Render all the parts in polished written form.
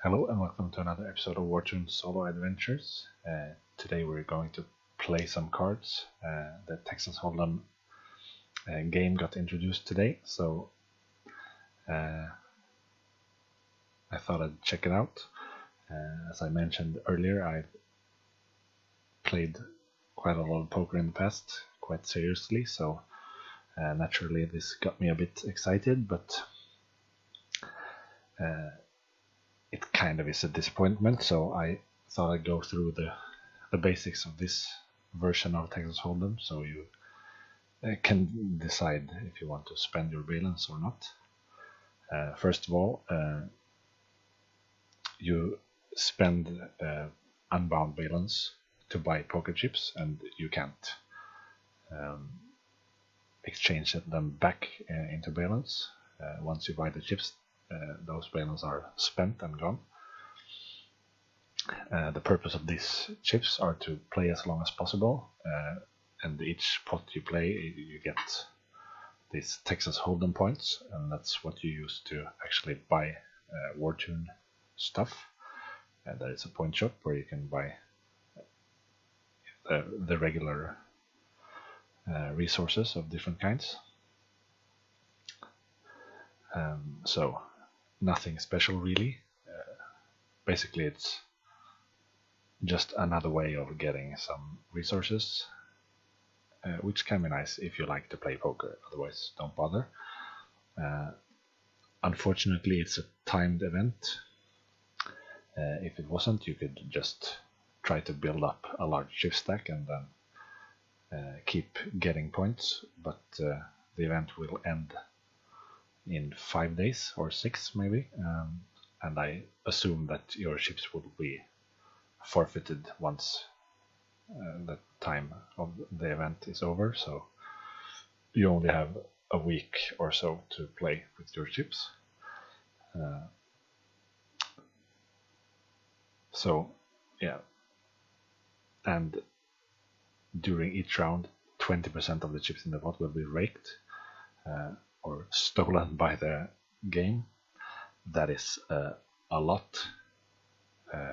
Hello and welcome to another episode of Wartune Solo Adventures. Today we're going to play some cards. The Texas Hold'em game got introduced today, so uh, I thought I'd check it out. As I mentioned earlier, I've played quite a lot of poker in the past, quite seriously, so naturally this got me a bit excited, but it kind of is a disappointment, so I thought I'd go through the basics of this version of Texas Hold'em, so you can decide if you want to spend your balance or not. First of all, you spend unbound balance to buy poker chips, and you can't exchange them back into balance. Once you buy the chips, those balance are spent and gone. The purpose of these chips are to play as long as possible, and each pot you play, you get these Texas Hold'em points, and that's what you use to actually buy Wartune stuff. There is a point shop where you can buy the regular resources of different kinds. So nothing special really. Basically it's just another way of getting some resources, which can be nice if you like to play poker, otherwise don't bother. Unfortunately it's a timed event. If it wasn't, you could just try to build up a large chip stack and then keep getting points, but the event will end in 5 days or 6 maybe, and I assume that your chips will be forfeited once the time of the event is over, so you only have a week or so to play with your chips. So yeah, and during each round 20% of the chips in the pot will be raked or stolen by the game. That is a lot.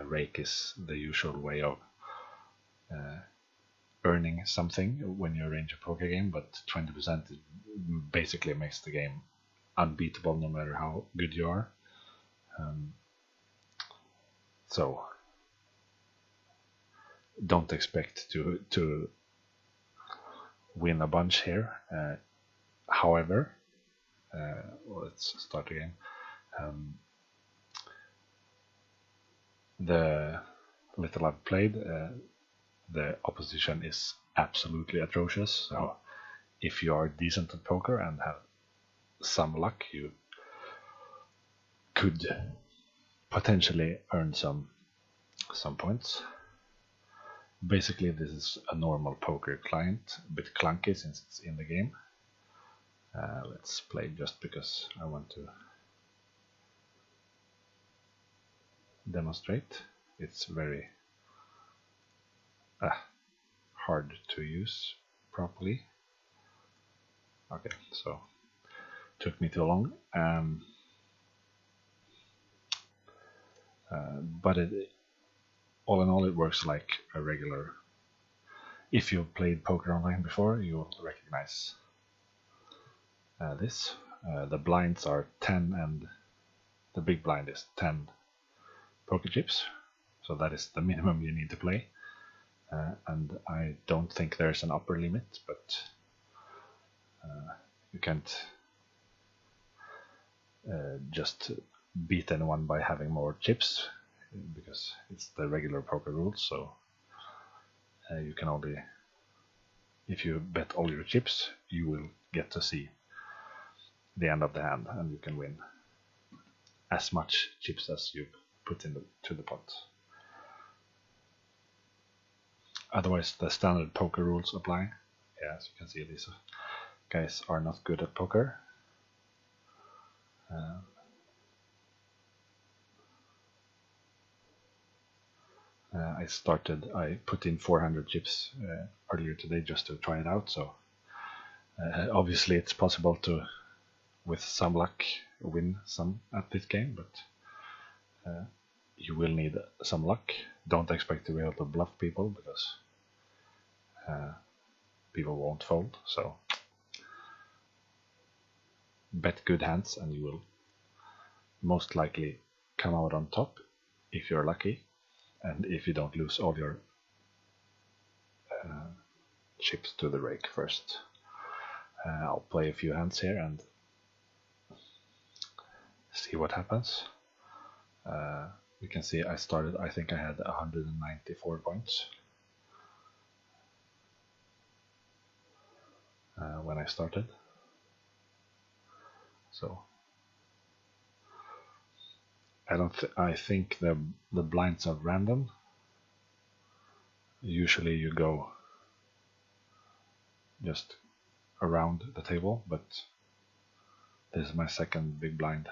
Rake is the usual way of earning something when you arrange a poker game, but 20% basically makes the game unbeatable no matter how good you are. So don't expect to win a bunch here. However, let's start again. The little I've played, the opposition is absolutely atrocious. So if you are decent at poker and have some luck, you could potentially earn some points. Basically, this is a normal poker client, a bit clunky since it's in the game. Let's play just because I want to demonstrate. It's very hard to use properly. Okay, so took me too long. But all in all, it works like a regular. If you've played poker online before, you'll recognize this. The blinds are 10 and the big blind is 10 poker chips, so that is the minimum you need to play. And I don't think there's an upper limit, but you can't just beat anyone by having more chips, because it's the regular poker rules. So you can only, if you bet all your chips, you will get to see the end of the hand, and you can win as much chips as you put into the pot. Otherwise, the standard poker rules apply. Yeah, as you can see, these guys are not good at poker. I put in 400 chips earlier today just to try it out, so obviously it's possible to, with some luck, win some at this game, but you will need some luck. Don't expect to be able to bluff people, because people won't fold. So bet good hands and you will most likely come out on top if you're lucky, and if you don't lose all your chips to the rake first. I'll play a few hands here and see what happens. You can see I started, I think I had 194 points when I started. So I think the blinds are random. Usually you go just around the table, but this is my second big blind,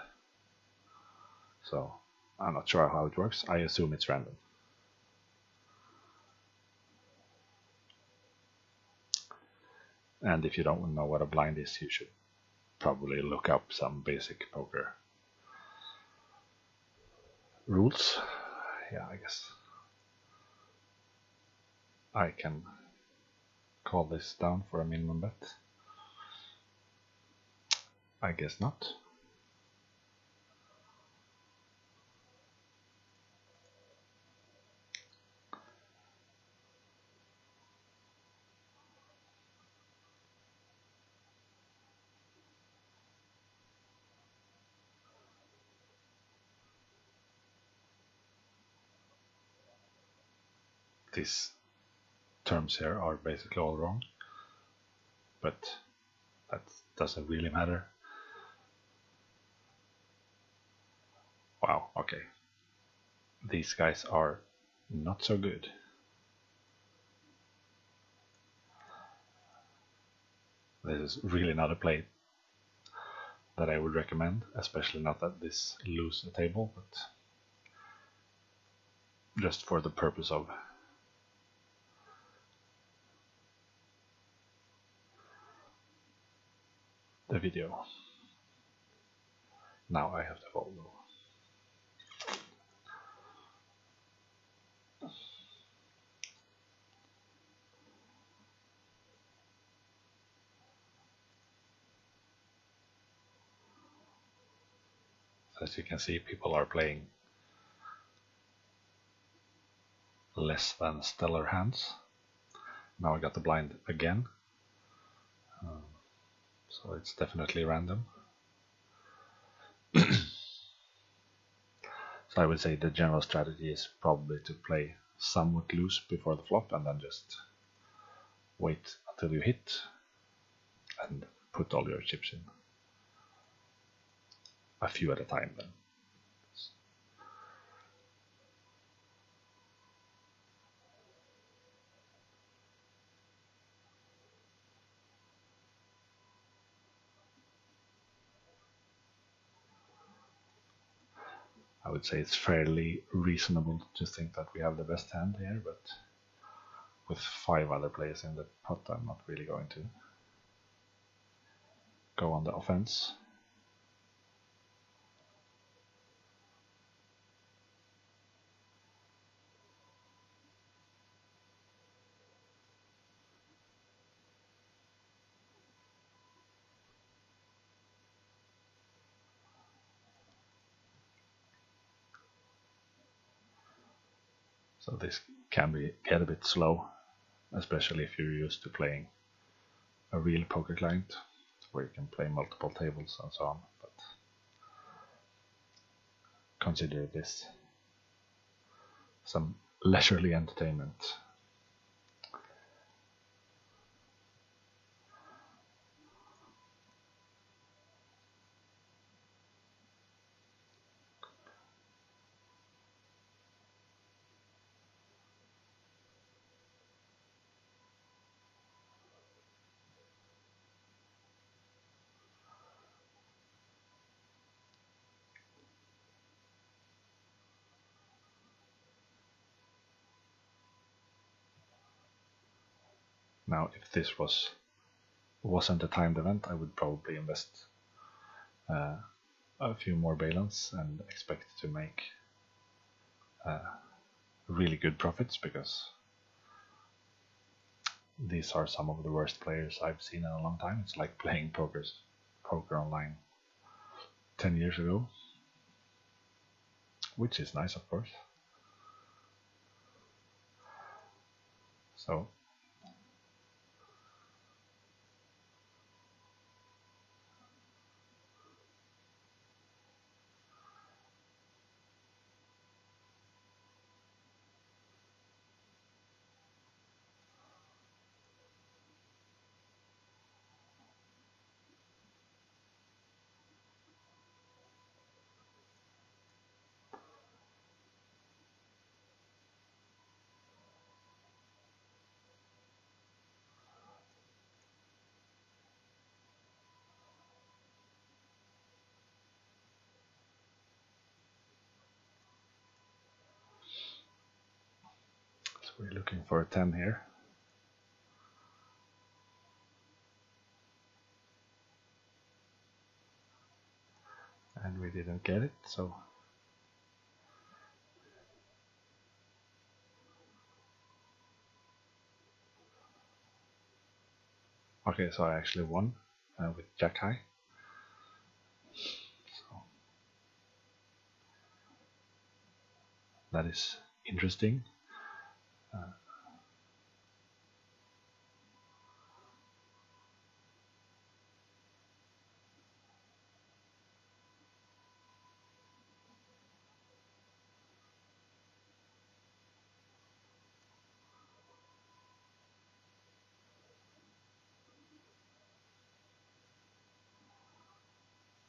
so I'm not sure how it works. I assume it's random. And if you don't know what a blind is, you should probably look up some basic poker rules. Yeah, I guess I can call this down for a minimum bet. I guess not. These terms here are basically all wrong, but that doesn't really matter. Wow, okay. These guys are not so good. This is really not a play that I would recommend, especially not at this loose a table, but just for the purpose of the video. Now I have to fold. As you can see, people are playing less than stellar hands. Now I got the blind again, so it's definitely random. So I would say the general strategy is probably to play somewhat loose before the flop and then just wait until you hit and put all your chips in. A few at a time then. I would say it's fairly reasonable to think that we have the best hand here, but with 5 other players in the pot, I'm not really going to go on the offense. So this can get a bit slow, especially if you're used to playing a real poker client where you can play multiple tables and so on. But consider this some leisurely entertainment. Now, if this wasn't a timed event, I would probably invest a few more balance and expect to make really good profits, because these are some of the worst players I've seen in a long time. It's like playing poker online 10 years ago, which is nice, of course. So we're looking for a 10 here. And we didn't get it, so okay, so I actually won with Jack High. So that is interesting.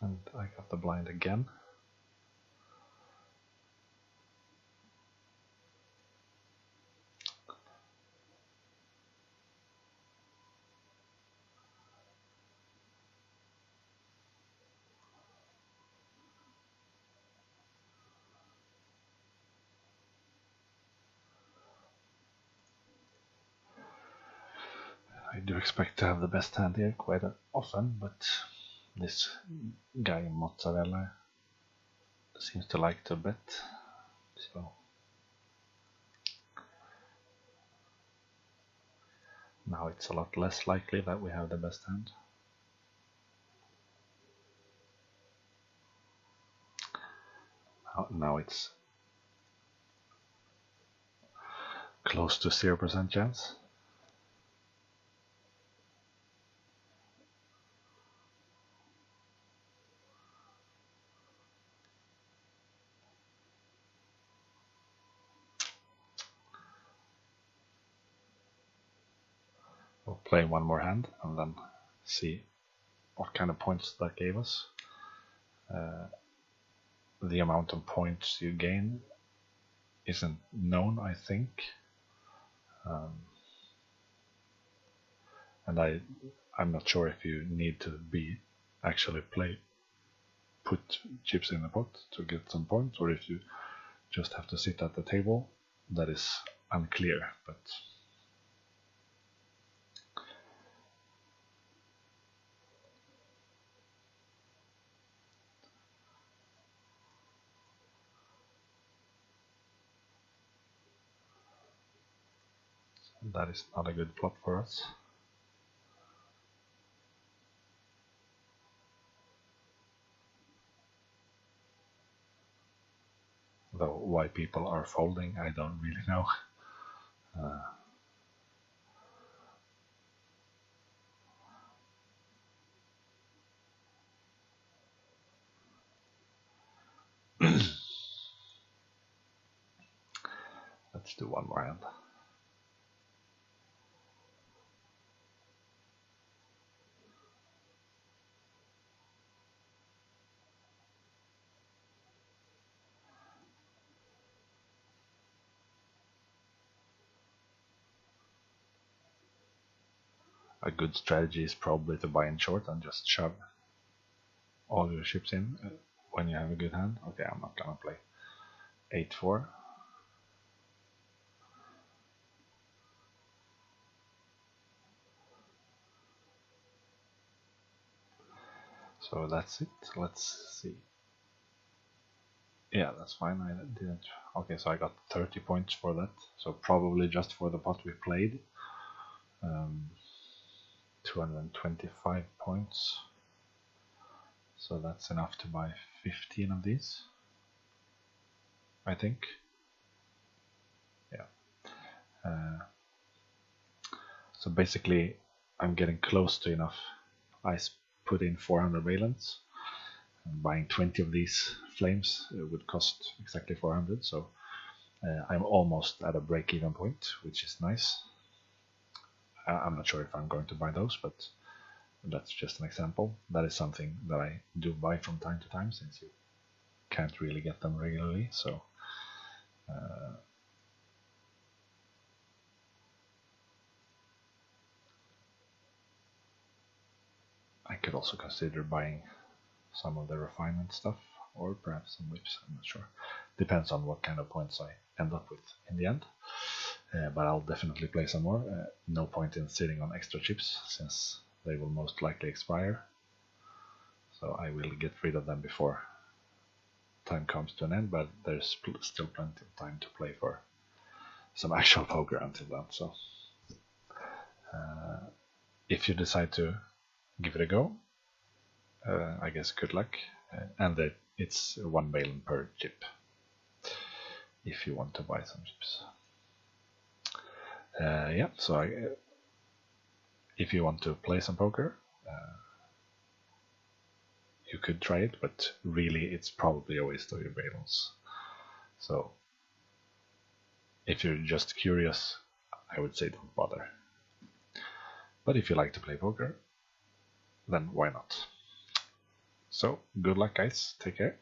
And I got the blind again. I do expect to have the best hand here quite often, but this guy Mozzarella seems to like to bet, so now it's a lot less likely that we have the best hand. Now it's close to 0% chance. We'll play one more hand and then see what kind of points that gave us. The amount of points you gain isn't known, I think. And I'm not sure if you need to actually put chips in the pot to get some points, or if you just have to sit at the table. That is unclear, but that is not a good flop for us. Though why people are folding, I don't really know. Let's do one more hand. A good strategy is probably to buy in short and just shove all your chips in when you have a good hand. Okay, I'm not gonna play 8-4. So that's it. Let's see. Yeah, that's fine. I didn't. Okay, so I got 30 points for that. So probably just for the pot we played. 225 points. So that's enough to buy 15 of these, I think. Yeah. So basically, I'm getting close to enough. I put in 400 valence. And buying 20 of these flames would cost exactly 400. So I'm almost at a break-even point, which is nice. I'm not sure if I'm going to buy those, but that's just an example. That is something that I do buy from time to time, since you can't really get them regularly. So I could also consider buying some of the refinement stuff, or perhaps some whips, I'm not sure. Depends on what kind of points I end up with in the end. But I'll definitely play some more. No point in sitting on extra chips, since they will most likely expire. So I will get rid of them before time comes to an end, but there's still plenty of time to play for some actual poker until then. So if you decide to give it a go, I guess good luck. And it's 1 balance per chip if you want to buy some chips. Yeah, so if you want to play some poker, you could try it, but really it's probably a waste of your balance. So if you're just curious, I would say don't bother. But if you like to play poker, then why not? So good luck, guys. Take care.